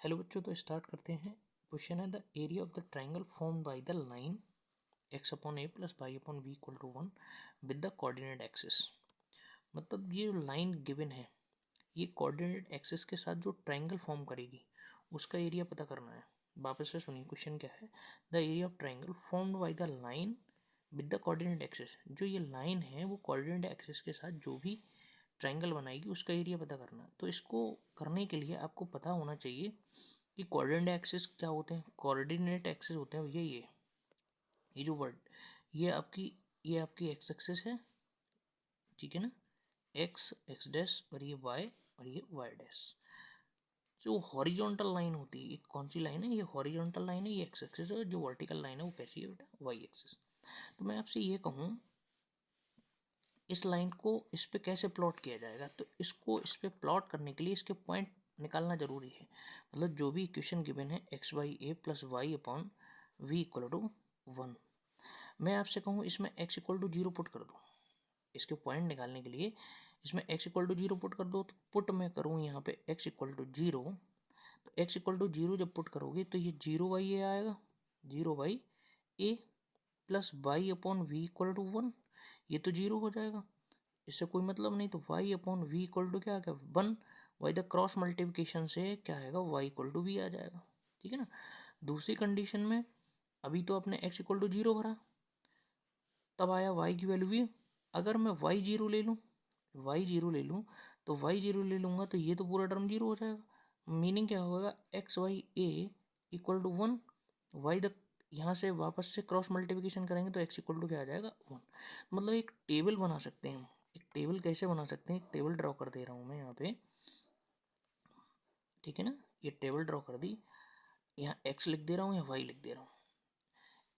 Hello बच्चों, तो start करते हैं। क्वेश्चन है the area of the triangle formed by the line x upon A plus Y upon B equal to 1 with the coordinate axis. मतलब ये line given है, ये कोऑर्डिनेट एक्सिस के साथ जो ट्राइंगल फॉर्म करेगी उसका एरिया पता करना है। वापस से सुनिए, क्वेश्चन क्या है। The area of triangle formed by the line with the coordinate axis. जो ये लाइन है वो कोऑर्डिनेट एक्सिस के साथ जो भी ट्राइंगल बनाएगी उसका एरिया पता करना है। तो इसको करने के लिए आपको पता होना चाहिए कि कोऑर्डिनेट एक्सिस क्या होते हैं। कोऑर्डिनेट एक्सिस होते हैं भैया ये जो वर्ड, ये आपकी एक्स एक्सिस है, ठीक है ना, एक्स एक्स डैश, और ये वाई और ये वाई डैश। जो हॉरिजॉन्टल लाइन होती है, ये कौन सी लाइन है, ये हॉरिजॉन्टल लाइन है, ये एक्स एक्सिस है। जो वर्टिकल लाइन है वो कैसी है बेटा, वाई एक्सिस। तो मैं आपसे ये कहूँ इस लाइन को इस पे कैसे प्लॉट किया जाएगा, तो इसको इस पे प्लॉट करने के लिए इसके पॉइंट निकालना जरूरी है। मतलब जो भी इक्वेशन गिवन है X by A plus Y upon we equal to 1, मैं आपसे कहूँ इसमें x इक्वल टू 0 पुट कर दो। इसके पॉइंट निकालने के लिए इसमें x इक्वल टू 0 पुट कर दो। तो पुट मैं करूँ यहाँ पे x इक्वल टू 0, तो x इक्वल टू 0 जब पुट करोगे तो ये 0 बाई ए आएगा, 0 by A plus Y upon we equal to 1, ये तो 0 हो जाएगा, इससे कोई मतलब नहीं। तो y upon we equal to क्या आ गया 1, वाई द क्रॉस मल्टीप्लिकेशन से क्या आएगा y इक्वल टू वी आ जाएगा, ठीक है ना। दूसरी कंडीशन में अभी तो आपने x इक्वल टू 0 भरा, तब आया y की वैल्यू भी। अगर मैं y 0 ले लूँ, तो y 0 ले लूँगा तो ये तो पूरा टर्म 0 हो जाएगा। मीनिंग क्या होगा, x y a equal to 1, y द यहाँ से वापस से क्रॉस मल्टीप्लिकेशन करेंगे तो x इक्वल टू क्या आ जाएगा 1। मतलब एक टेबल बना सकते हैं हम। एक टेबल कैसे बना सकते हैं, एक टेबल ड्रॉ कर दे रहा हूँ मैं यहाँ पे, ठीक है ना। ये टेबल ड्रॉ कर दी, यहाँ x लिख दे रहा हूँ या y लिख दे रहा हूँ।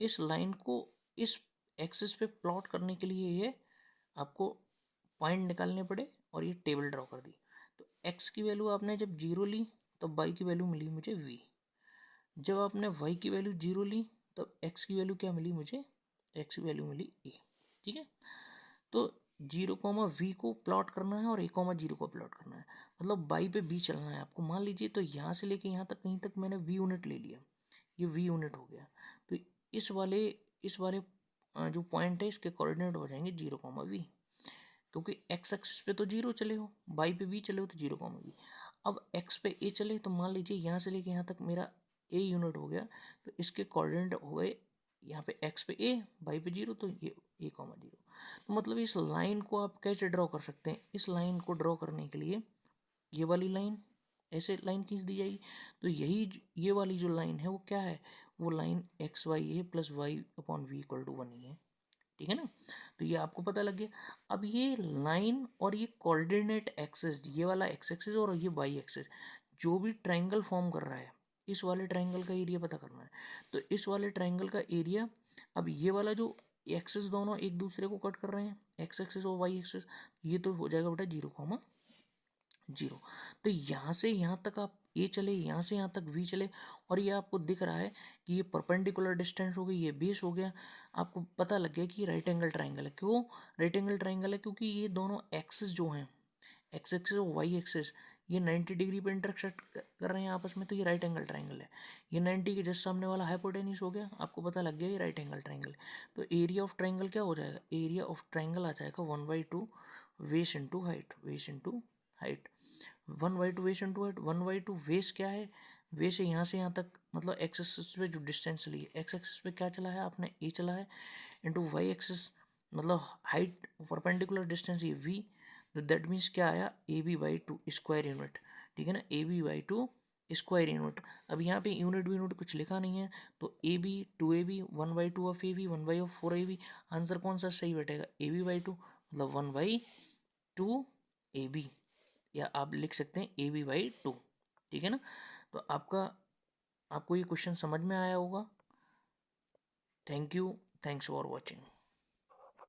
इस लाइन को इस एक्सिस पे प्लॉट करने के लिए ये आपको पॉइंट निकालने पड़े और ये टेबल ड्रॉ कर दी। तो x की वैल्यू आपने जब 0 ली तब y की वैल्यू मिली मुझे v। जब आपने y की वैल्यू 0 ली तब x की वैल्यू क्या मिली मुझे, x की वैल्यू मिली a, ठीक है। तो 0, v को प्लॉट करना है और a, 0 को प्लॉट करना है। मतलब y पे b चलना है आपको। मान लीजिए तो यहाँ से लेके यहाँ तक, कहीं तक मैंने v यूनिट ले लिया, ये v यूनिट हो गया। तो इस वाले जो पॉइंट है इसके कोऑर्डिनेट हो जाएंगे 0, v, क्योंकि x एक्सिस पे तो 0 चले हो, y पे b चले हो तो 0, v। अब x पे a चले तो मान लीजिए यहाँ से लेके यहाँ तक मेरा a यूनिट हो गया, तो इसके कोऑर्डिनेट हो गए यहाँ पे x पे a, y पे 0, तो ये a, 0। तो मतलब इस लाइन को आप कैसे ड्रॉ कर सकते हैं, इस लाइन को ड्रॉ करने के लिए ये वाली लाइन ऐसे लाइन खींच दी जाएगी। तो ये वाली जो लाइन है वो क्या है, वो line x y a plus Y upon we equal to 1 ही है, ठीक है ना। तो ये आपको पता लग गया। अब ये लाइन और ये कोऑर्डिनेट एक्सिस, ये वाला एक्स एक्सिस और ये वाई एक्सिस, जो भी ट्राइंगल फॉर्म कर रहा है, इस वाले ट्राइंगल का एरिया पता करना है। तो इस वाले ट्राइंगल का एरिया, अब ये वाला जो एक्सिस दोनों एक दूसरे को कट कर रहे हैं, एक्स एक्सिस और वाई एक्सिस, ये तो हो जाएगा बेटा 0, तो यहाँ से यहाँ तक आप ए चले, यहाँ से यहाँ तक वी चले, और ये आपको दिख रहा है कि ये परपेंडिकुलर डिस्टेंस हो गई, ये बेस हो गया। आपको पता लग गया कि राइट एंगल ट्राइंगल है। क्यों राइट एंगल ट्राइंगल है, क्योंकि ये दोनों एक्सिस जो हैं, एक्स एक्सिस और वाई एक्सिस, ये 90 डिग्री पे इंटरसेक्ट कर रहे हैं आपस में, तो ये राइट एंगल ट्राइंगल है। ये 90 के जस्ट सामने वाला हाइपोटेन्यूज हो गया, आपको पता लग गया ये राइट एंगल ट्राइंगल। तो एरिया ऑफ ट्राइंगल क्या हो जाएगा, एरिया ऑफ ट्राइंगल आ जाएगा 1/2 base into height, 1/2 base into height. 1/2 base क्या है, बेस है यहाँ से यहाँ तक, मतलब एक्स एक्सिस पे जो डिस्टेंस ली है, एक्स एक्सिस पे क्या चला है आपने, ए चला है, इंटू वाई एक्सिस मतलब हाइट परपेंडिकुलर डिस्टेंस ये वी, तो दैट मीन्स क्या आया, AB/2 स्क्वायर यूनिट, ठीक है ना, AB/2 स्क्वायर यूनिट। अब यहाँ पे यूनिट कुछ लिखा नहीं है, तो AB 2AB 1/2 of AB 1/4AB। Answer कौन सा सही बैठेगा, AB/2 मतलब 1/2 AB, या आप लिख सकते हैं AB/2, ठीक है ना। तो आपको ये क्वेश्चन समझ में आया होगा। Thank you, thanks for watching.